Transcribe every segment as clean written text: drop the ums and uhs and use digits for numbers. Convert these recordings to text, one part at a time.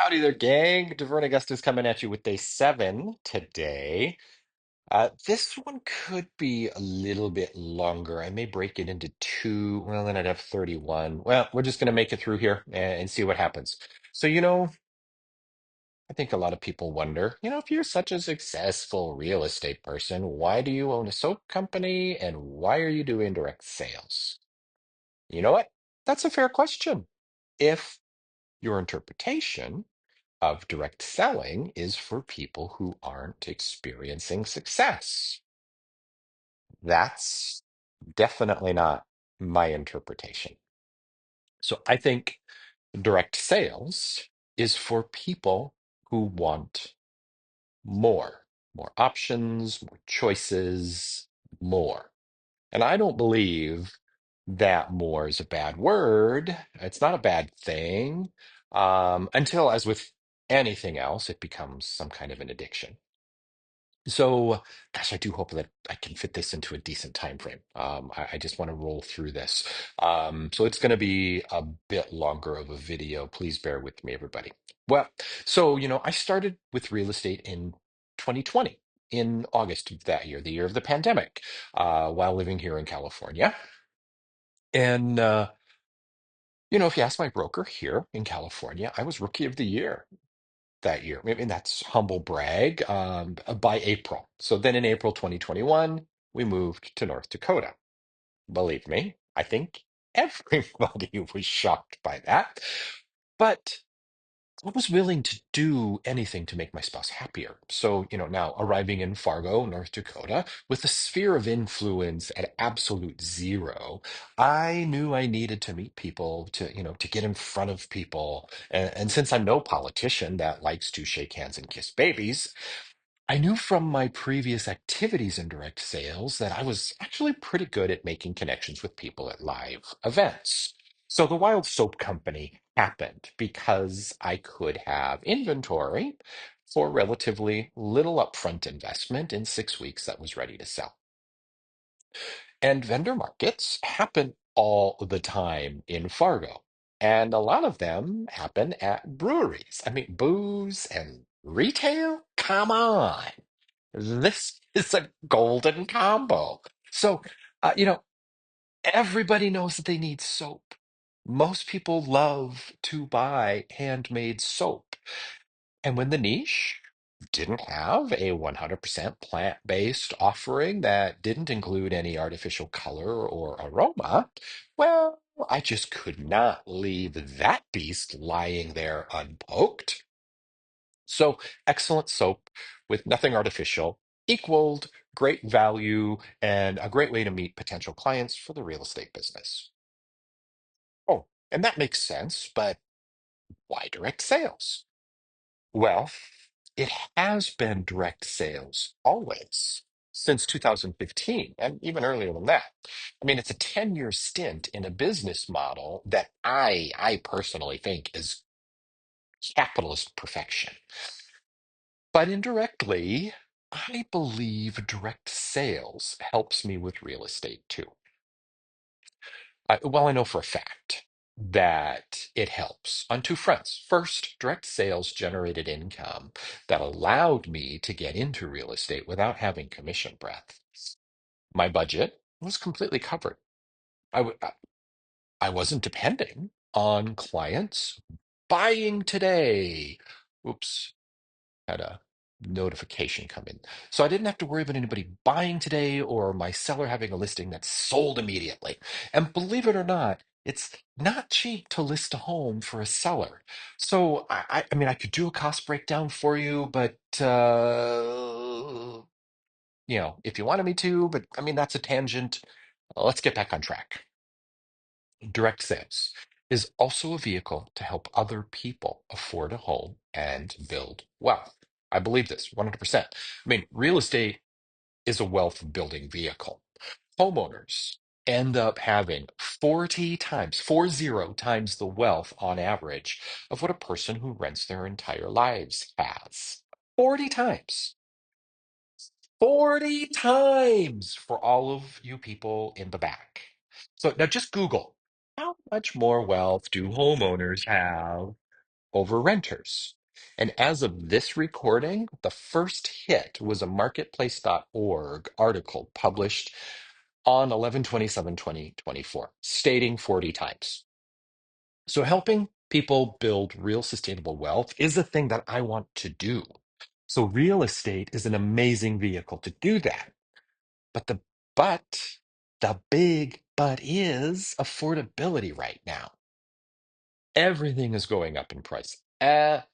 Howdy there, gang. Deverne Augustus coming at you with day seven today. This one could be a little bit longer. I may break it into two. Well, then I'd have 31. Well, we're just going to make it through here and see what happens. So, I think a lot of people wonder, if you're such a successful real estate person, why do you own a soap company and why are you doing direct sales? You know what? That's a fair question. If your interpretation of direct selling is for people who aren't experiencing success. That's definitely not my interpretation. So I think direct sales is for people who want more, more options, more choices, more. And I don't believe that more is a bad word. It's not a bad thing until, as with anything else, it becomes some kind of an addiction. So, gosh, I do hope that I can fit this into a decent time frame. I just want to roll through this. So it's going to be a bit longer of a video. Please bear with me, everybody. Well, so, I started with real estate in 2020, in August of that year, the year of the pandemic, while living here in California. And, if you ask my broker here in California, I was Rookie of the Year that year. I mean, that's humble brag, by April. So then in April 2021, we moved to North Dakota. Believe me, I think everybody was shocked by that. But I was willing to do anything to make my spouse happier. So, now arriving in Fargo, North Dakota, with a sphere of influence at absolute zero, I knew I needed to meet people, to get in front of people. And since I'm no politician that likes to shake hands and kiss babies, I knew from my previous activities in direct sales that I was actually pretty good at making connections with people at live events. So the Wild Soap Company happened because I could have inventory for relatively little upfront investment in 6 weeks that was ready to sell. And vendor markets happen all the time in Fargo. And a lot of them happen at breweries. I mean, booze and retail? Come on. This is a golden combo. So, everybody knows that they need soap. Most people love to buy handmade soap. And when the niche didn't have a 100% plant-based offering that didn't include any artificial color or aroma, well, I just could not leave that beast lying there unpoked. So, excellent soap with nothing artificial equaled great value and a great way to meet potential clients for the real estate business. Oh, and that makes sense, but why direct sales? Well, it has been direct sales always since 2015, and even earlier than that. I mean, it's a 10-year stint in a business model that I personally think is capitalist perfection. But indirectly, I believe direct sales helps me with real estate too. Well, I know for a fact that it helps on two fronts. First, direct sales generated income that allowed me to get into real estate without having commission breath. My budget was completely covered. I, w- I wasn't depending on clients buying today. Oops, had a notification come in. So I didn't have to worry about anybody buying today or my seller having a listing that's sold immediately. And believe it or not, it's not cheap to list a home for a seller. So I mean, I could do a cost breakdown for you, but if you wanted me to, but I mean, that's a tangent. Let's get back on track. Direct sales is also a vehicle to help other people afford a home and build wealth. I believe this 100%. I mean, real estate is a wealth building vehicle. Homeowners end up having 40 times, 40 times the wealth on average of what a person who rents their entire lives has. 40 times. 40 times for all of you people in the back. So now just Google how much more wealth do homeowners have? over renters. And as of this recording, the first hit was a marketplace.org article published on 11/27/2024, stating 40 times. So helping people build real sustainable wealth is a thing that I want to do. So real estate is an amazing vehicle to do that. But but the big but is affordability right now. Everything is going up in price. Everything.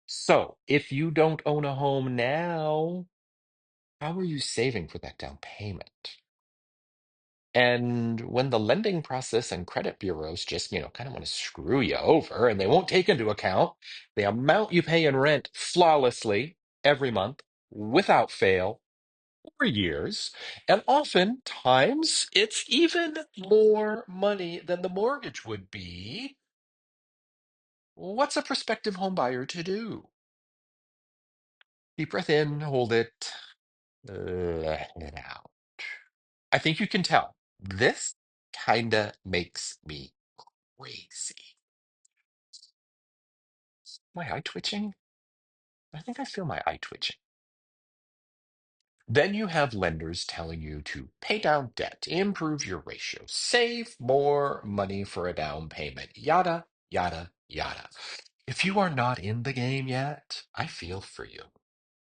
So if you don't own a home now, how are you saving for that down payment? And when the lending process and credit bureaus just, kind of want to screw you over and they won't take into account the amount you pay in rent flawlessly every month without fail for years, and oftentimes it's even more money than the mortgage would be. What's a prospective home buyer to do? Deep breath in, hold it, let it out. I think you can tell. This kinda makes me crazy. My eye twitching? I think I feel my eye twitching. Then you have lenders telling you to pay down debt, improve your ratio, save more money for a down payment, yada, yada, yada. If you are not in the game yet, I feel for you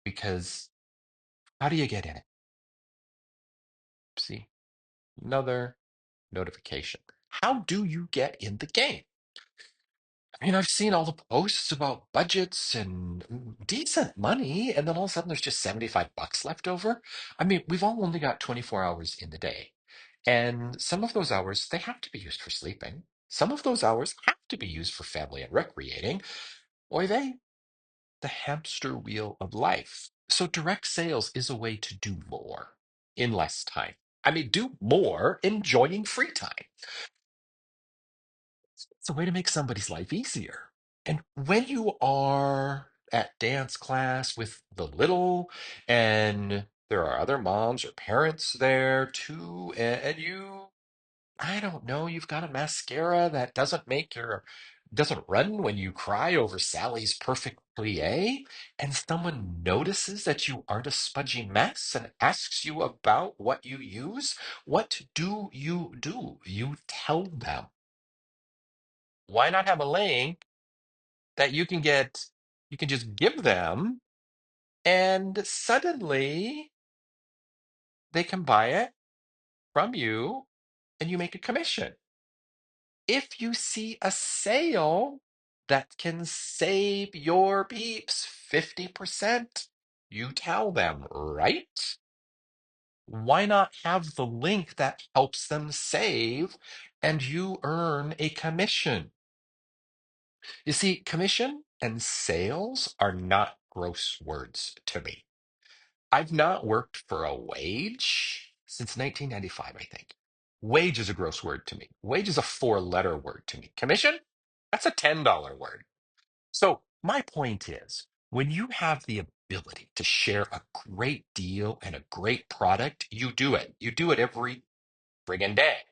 because how do you get in it? See, another notification. How do you get in the game? I mean, I've seen all the posts about budgets and decent money, and then all of a sudden there's just 75 bucks left over. I mean, we've all only got 24 hours in the day. And some of those hours, they have to be used for sleeping. Some of those hours have to be used for family and recreating. Oy vey, the hamster wheel of life. So direct sales is a way to do more in less time. I mean, do more enjoying free time. It's a way to make somebody's life easier. And when you are at dance class with the little, and there are other moms or parents there too, and you, I don't know, you've got a mascara that doesn't run when you cry over Sally's perfect plie, and someone notices that you aren't a smudgy mess and asks you about what you use, what do? You tell them. Why not have a link that you can just give them, and suddenly they can buy it from you and you make a commission. If you see a sale that can save your peeps 50%, you tell them, right? Why not have the link that helps them save and you earn a commission? You see, commission and sales are not gross words to me. I've not worked for a wage since 1995, I think. Wage is a gross word to me. Wage is a four-letter word to me. Commission? That's a $10 word. So my point is, when you have the ability to share a great deal and a great product, you do it. You do it every friggin' day.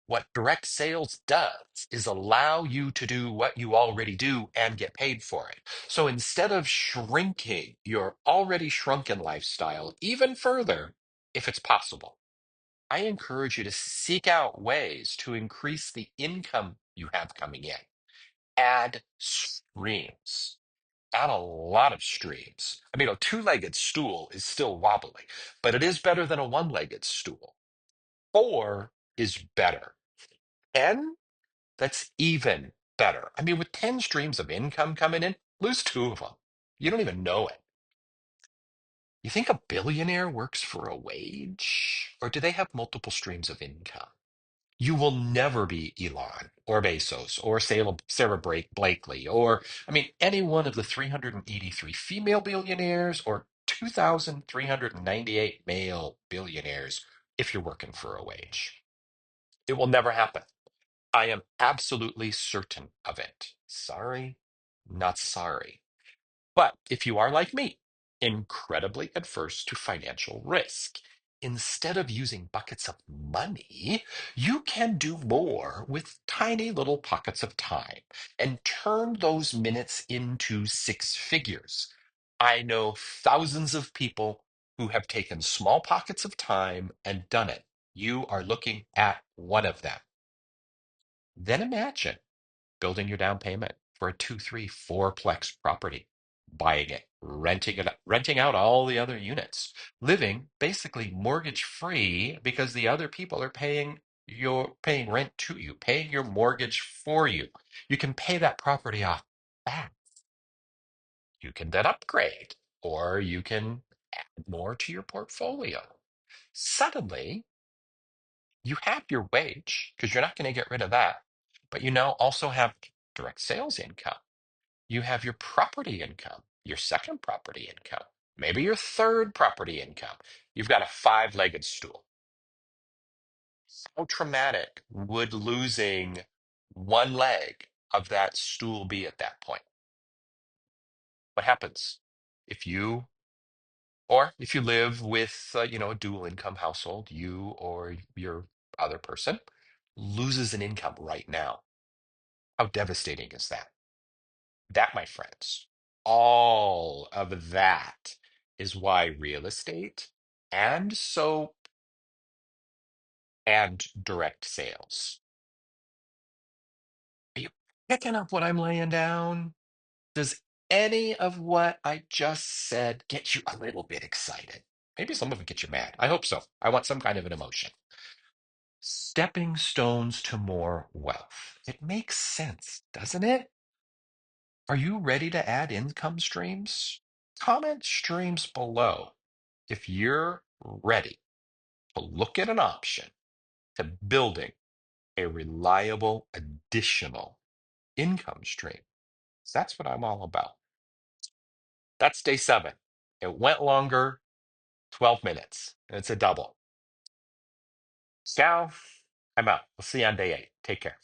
What direct sales does is allow you to do what you already do and get paid for it. So instead of shrinking your already shrunken lifestyle even further, if it's possible, I encourage you to seek out ways to increase the income you have coming in. Add streams. Add a lot of streams. I mean, a two-legged stool is still wobbly, but it is better than a one-legged stool. Four is better. 10, that's even better. I mean, with 10 streams of income coming in, lose two of them. You don't even know it. You think a billionaire works for a wage? Or do they have multiple streams of income? You will never be Elon or Bezos or Sarah Blakely or, I mean, any one of the 383 female billionaires or 2,398 male billionaires if you're working for a wage. It will never happen. I am absolutely certain of it. Sorry, not sorry. But if you are like me, incredibly adverse to financial risk, instead of using buckets of money, you can do more with tiny little pockets of time and turn those minutes into six figures. I know thousands of people who have taken small pockets of time and done it. You are looking at one of them. Then imagine building your down payment for a two, three, fourplex property, buying it, renting out all the other units, living basically mortgage free because the other people are paying rent to you, paying your mortgage for you. You can pay that property off back. You can then upgrade, or you can add more to your portfolio. Suddenly, you have your wage because you're not going to get rid of that, but you now also have direct sales income. You have your property income, your second property income, maybe your third property income. You've got a five-legged stool. How traumatic would losing one leg of that stool be at that point? What happens if you, or if you live with, a dual income household, you or your other person loses an income right now? How devastating is that? That, my friends, all of that is why real estate and soap and direct sales. Are you picking up what I'm laying down? Does any of what I just said get you a little bit excited? Maybe some of it get you mad. I hope so. I want some kind of an emotion. Stepping stones to more wealth. It makes sense, doesn't it? Are you ready to add income streams? Comment streams below if you're ready to look at an option to building a reliable additional income stream. That's what I'm all about. That's day 7. It went longer, 12 minutes. It's a double. Sal, I'm out. We'll see you on day 8. Take care.